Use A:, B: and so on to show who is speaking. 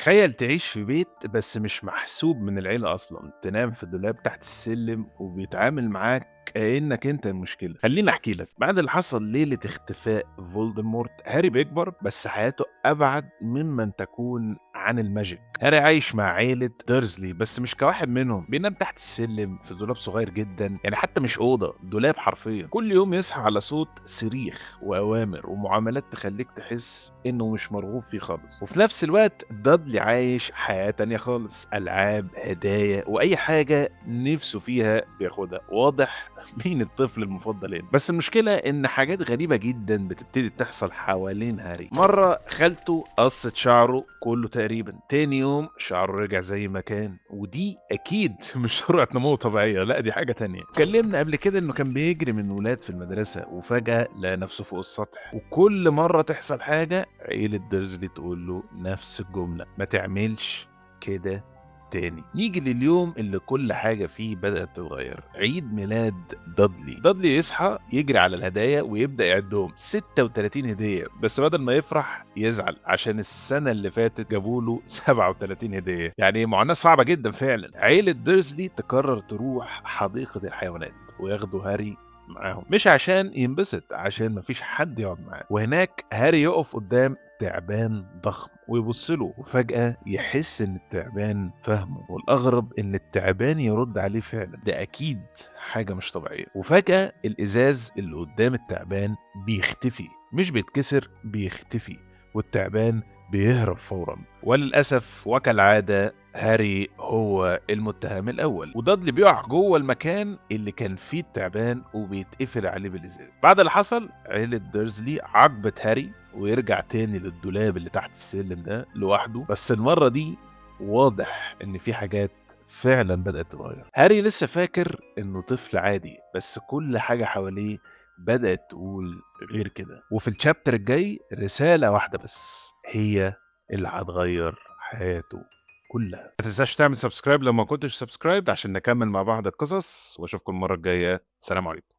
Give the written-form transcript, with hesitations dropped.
A: تخيل تعيش في بيت بس مش محسوب من العيلة أصلًا، تنام في دولاب تحت السلم وبيتعامل معاك كإنك أنت المشكلة. خلّيني أحكي لك، بعد اللي حصل ليلة اختفاء فولدمورت، هاري بيكبر بس حياته أبعد ممن تكون عن الماجيك. هاري عايش مع عيلة ديرزلي بس مش كواحد منهم، بينام تحت السلم في دولاب صغير جدًا، يعني حتى مش أوضة، دولاب حرفيًا. كل يوم يصحى على صوت صريخ وأوامر ومعاملات تخلّيك تحس إنه مش مرغوب فيه خالص. وفي نفس الوقت دادلي عايش حياة تانية خالص، ألعاب، هدايا، وأي حاجة نِفْسه فيها بياخدها. واضح مين الطفل المفضل هنا. بس المشكلة إن حاجات غريبة جدًا بتبتدي تحصل حوالين هاري. مرة خالته قصّت شعره كُلّه تقريبًا، تاني يوم شعره رجع زي ما كان، ودي أكيد مش سرعة نمو طبيعية، لأ دي حاجة تانية. اتكلمنا قبل كده إنه كان بيجري من ولاد في المدرسة، وفجأة لقى نفسه فوق السطح، وكل مرة تحصل حاجة عيلة ديرزلي تقول له نفس الجملة: ما تعملش كده تاني. نيجي لليوم اللي كل حاجة فيه بدأت تتغير، عيد ميلاد دادلي يصحى يجري على الهدايا ويبدأ يعدهم 36 هدية، بس بدل ما يفرح يزعل عشان السنة اللي فاتت جابوا له 37 هدية. يعني معاناة صعبة جدا فعلا. عيلة ديرزلي تقرر تروح حديقة الحيوانات وياخدوا هاري معاهم، مش عشان ينبسط، عشان مفيش حد يقعد معاه. وهناك هاري يقف قدام تعبان ضخم ويبص له، وفجأة يحس إن التعبان فاهمه، والأغرب إن التعبان يرد عليه فعلا. ده أكيد حاجة مش طبيعية. وفجأة الإزاز اللي قدام التعبان بيختفي، مش بيتكسر، بيختفي، والتعبان بيهرب فورا. وللأسف وكالعادة هاري هو المتهم الأول، ودادلي بيقع جوه المكان اللي كان فيه التعبان وبيتقفل عليه بالإزاز. بعد اللي حصل عيلة ديرزلي عاقبت هاري ويرجع تاني للدولاب اللي تحت السلم ده لوحده، بس المرة دي واضح إن في حاجات فعلا بدأت تتغير. هاري لسه فاكر إنه طفل عادي، بس كل حاجة حواليه بدأت تقول غير كده. وفي الشابتر الجاي رسالة واحدة بس هي اللي هتغير حياته كلها. ما تنساش تعمل سبسكرايب لو ما كنتش سبسكرايب عشان نكمل مع بعض القصص، واشوفكم المرة الجاية. سلام عليكم.